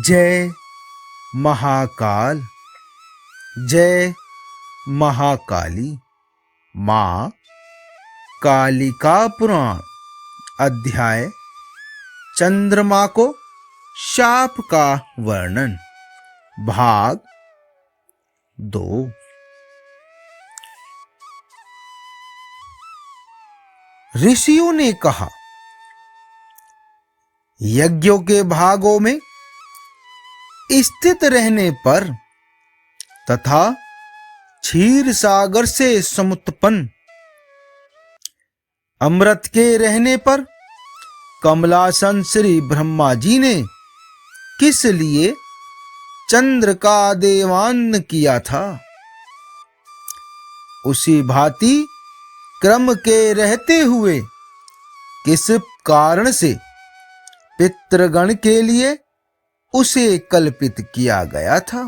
जय महाकाल, जय महाकाली। माँ कालिका पुराण अध्याय चंद्रमा को शाप का वर्णन भाग 2। ऋषियों ने कहा, यज्ञों के भागों में स्थित रहने पर तथा क्षीर सागर से समुत्पन्न अमृत के रहने पर कमलासन श्री ब्रह्मा जी ने किस लिए चंद्र का देवान्न किया था, उसी भांति क्रम के रहते हुए किस कारण से पितृगण के लिए उसे कल्पित किया गया था।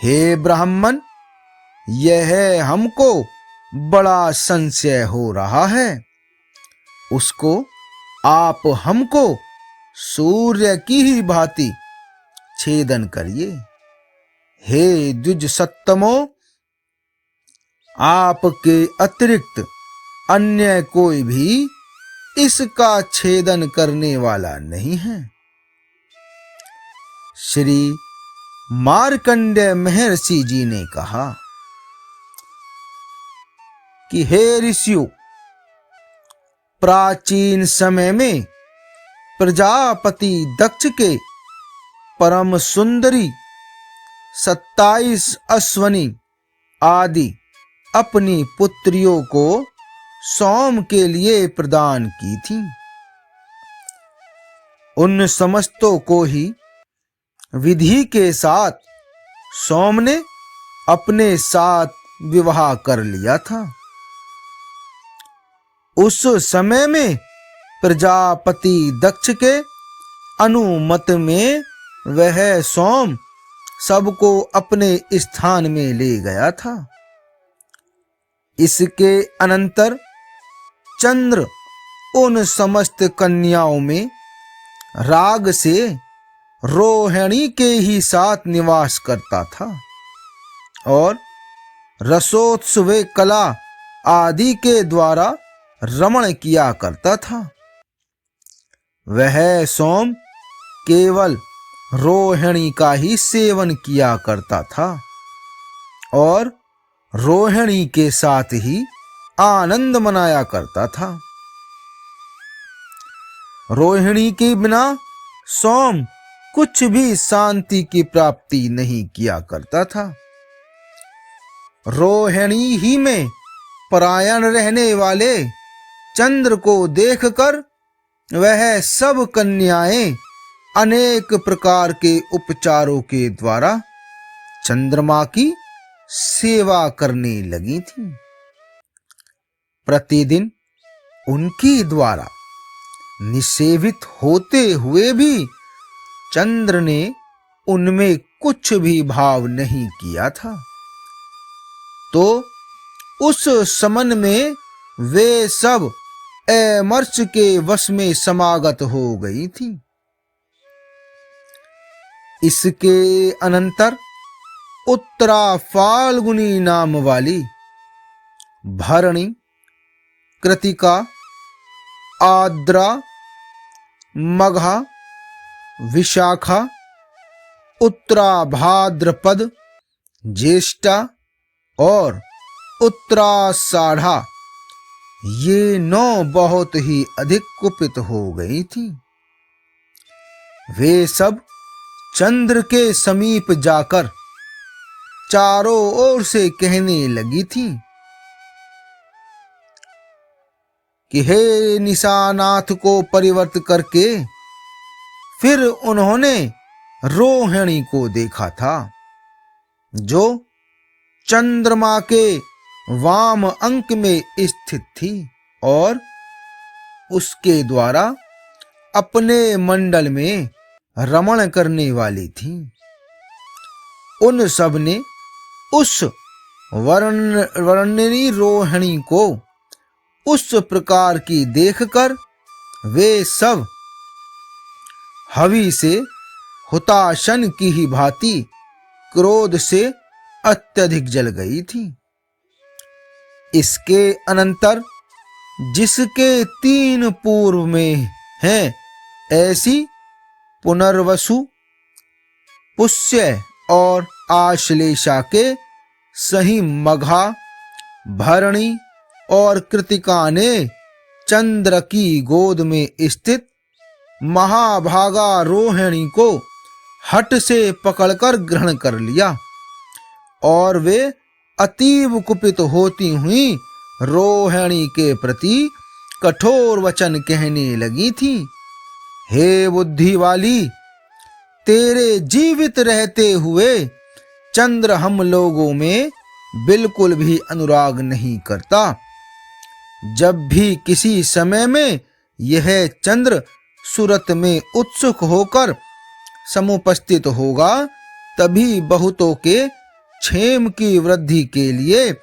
हे ब्राह्मण, यह हमको बड़ा संशय हो रहा है। उसको आप हमको सूर्य की ही भांति छेदन करिए। हे द्विज सत्तमो, आपके अतिरिक्त अन्य कोई भी इसका छेदन करने वाला नहीं है। श्री मार्कंडेय महर्षि जी ने कहा कि हे ऋषियों, प्राचीन समय में प्रजापति दक्ष के परम सुंदरी 27 अश्वनी आदि अपनी पुत्रियों को सोम के लिए प्रदान की थी। उन समस्तों को ही विधि के साथ सोम ने अपने साथ विवाह कर लिया था। उस समय में प्रजापति दक्ष के अनुमत में वह सोम सबको अपने स्थान में ले गया था। इसके अनंतर चंद्र उन समस्त कन्याओं में राग से रोहिणी के ही साथ निवास करता था और रसोत्सव कला आदि के द्वारा रमण किया करता था। वह सोम केवल रोहिणी का ही सेवन किया करता था और रोहिणी के साथ ही आनंद मनाया करता था। रोहिणी के बिना सोम कुछ भी शांति की प्राप्ति नहीं किया करता था। रोहिणी ही में परायण रहने वाले चंद्र को देखकर वह सब कन्याएं अनेक प्रकार के उपचारों के द्वारा चंद्रमा की सेवा करने लगी थी। प्रतिदिन उनकी द्वारा निसेवित होते हुए भी चंद्र ने उनमें कुछ भी भाव नहीं किया था, तो उस समन में वे सब अमर्ष के वश में समागत हो गई थी। इसके अनंतर उत्तरा फाल्गुनी नाम वाली भरणी, कृतिका, आद्रा, मघा, विशाखा, उत्तरा भाद्रपद, ज्येष्ठा और उत्तराषाढ़ा ये 9 बहुत ही अधिक कुपित हो गई थी। वे सब चंद्र के समीप जाकर चारों ओर से कहने लगी थी कि हे निशानाथ को परिवर्त करके फिर उन्होंने रोहिणी को देखा था, जो चंद्रमा के वाम अंक में स्थित थी और उसके द्वारा अपने मंडल में रमण करने वाली थी। उन सब ने उस वर्णिनी रोहिणी को उस प्रकार की देखकर वे सब हवि से हुताशन की ही भांति क्रोध से अत्यधिक जल गई थी। इसके अनंतर जिसके 3 पूर्व में हैं, ऐसी पुनर्वसु, पुष्य और आश्लेषा के सही मघा, भरणी और कृतिका ने चंद्र की गोद में स्थित महाभागा रोहिणी को हठ से पकड़कर ग्रहण कर लिया और वे अतीव कुपित होती हुई रोहिणी के प्रति कठोर वचन कहने लगी थी। हे बुद्धि वाली, तेरे जीवित रहते हुए चंद्र हम लोगों में बिल्कुल भी अनुराग नहीं करता। जब भी किसी समय में यह चंद्र सूरत में उत्सुक होकर समुपस्थित होगा, तभी बहुतों के क्षेम की वृद्धि के लिए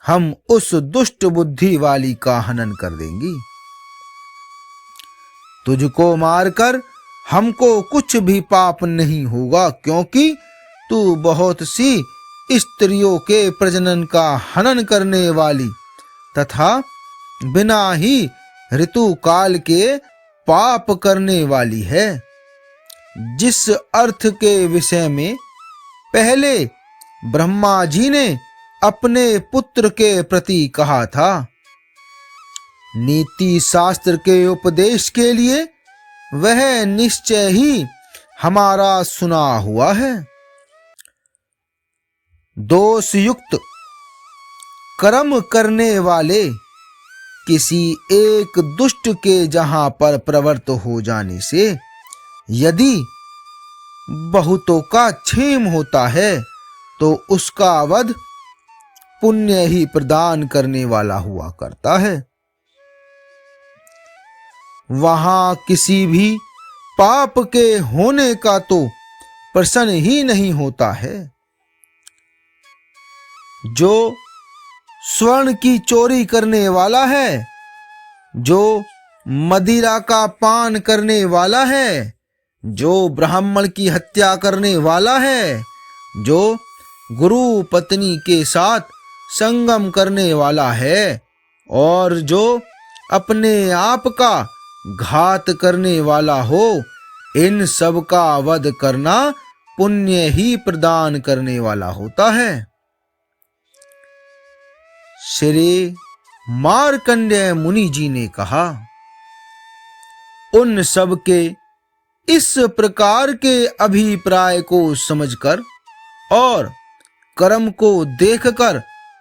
हम उस दुष्ट बुद्धि वाली का हनन कर देंगी। तुझको मारकर हमको कुछ भी पाप नहीं होगा, क्योंकि तू बहुत सी स्त्रियों के प्रजनन का हनन करने वाली तथा बिना ही ऋतु काल के पाप करने वाली है। जिस अर्थ के विषय में पहले ब्रह्मा जी ने अपने पुत्र के प्रति कहा था, नीति शास्त्र के उपदेश के लिए वह निश्चय ही हमारा सुना हुआ है। दोष युक्त कर्म करने वाले किसी एक दुष्ट के जहां पर प्रवृत्त हो जाने से यदि बहुतों का क्षेम होता है, तो उसका वध पुण्य ही प्रदान करने वाला हुआ करता है। वहां किसी भी पाप के होने का तो प्रश्न ही नहीं होता है। जो स्वर्ण की चोरी करने वाला है, जो मदिरा का पान करने वाला है, जो ब्राह्मण की हत्या करने वाला है, जो गुरु पत्नी के साथ संगम करने वाला है और जो अपने आप का घात करने वाला हो, इन सब का वध करना पुण्य ही प्रदान करने वाला होता है। श्री मार्कंडेय मुनि जी ने कहा, उन सब के इस प्रकार के अभिप्राय को समझकर और कर्म को देखकर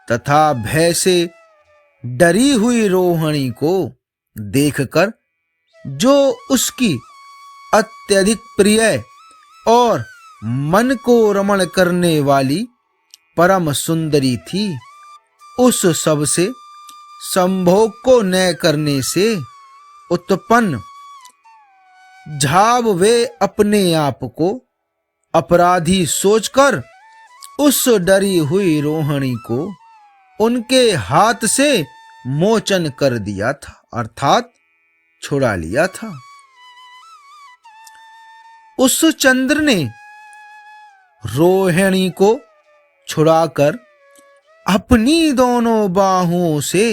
तथा भय से डरी हुई रोहिणी को देखकर, जो उसकी अत्यधिक प्रिय और मन को रमण करने वाली परम सुंदरी थी, उस सब से संभोग को न करने से उत्पन्न झाव वे अपने आप को अपराधी सोचकर उस डरी हुई रोहिणी को उनके हाथ से मोचन कर दिया था, अर्थात छुड़ा लिया था। उस चंद्र ने रोहिणी को छुड़ाकर अपनी दोनों बाहों से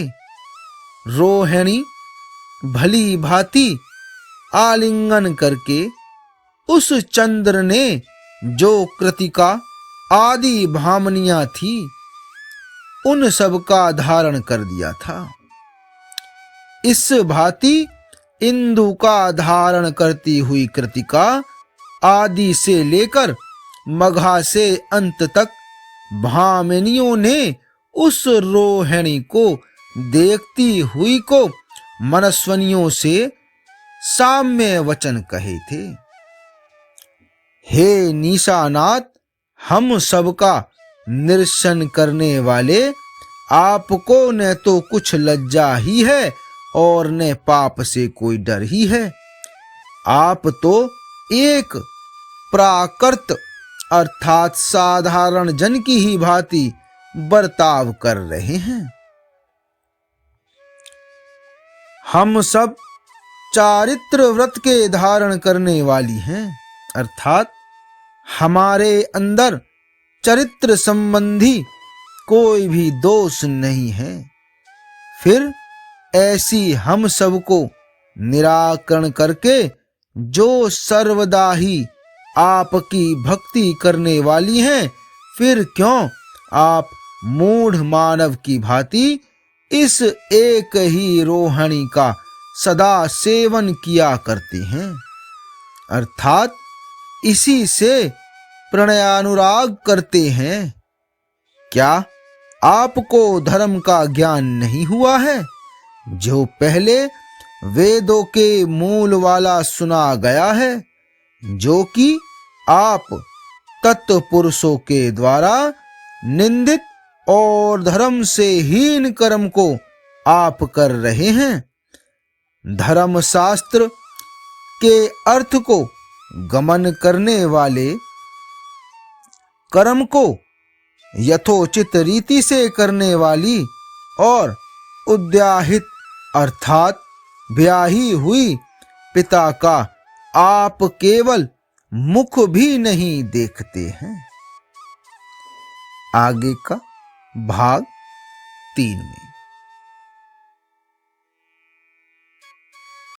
रोहिणी भली भांति आलिंगन करके उस चंद्र ने जो कृतिका आदि भामनियां थी, उन सब का धारण कर दिया था। इस भांति इंदु का धारण करती हुई कृतिका आदि से लेकर मघा से अंत तक भामिनियों ने उस रोहिणी को देखती हुई को मनस्विनियों से साम्य वचन कहे थे। हे निशानाथ, हम सबका निरसन करने वाले, आपको न तो कुछ लज्जा ही है और न पाप से कोई डर ही है। आप तो एक प्राकृत अर्थात साधारण जन की ही भांति बर्ताव कर रहे हैं। हम सब चारित्र व्रत के धारण करने वाली हैं, अर्थात हमारे अंदर चरित्र संबंधी कोई भी दोष नहीं है, फिर ऐसी हम सबको निराकरण करके जो सर्वदा ही आपकी भक्ति करने वाली हैं, फिर क्यों आप मूढ़ मानव की भांति इस एक ही रोहिणी का सदा सेवन किया करते हैं, अर्थात इसी से प्रणयानुराग करते हैं। क्या आपको धर्म का ज्ञान नहीं हुआ है, जो पहले वेदों के मूल वाला सुना गया है, जो कि आप तत्पुरुषों के द्वारा निंदित और धर्म से हीन कर्म को आप कर रहे हैं। धर्म शास्त्र के अर्थ को गमन करने वाले कर्म को यथोचित रीति से करने वाली और उद्याहित अर्थात ब्याही हुई पिता का आप केवल मुख भी नहीं देखते हैं। आगे का भाग 3 में।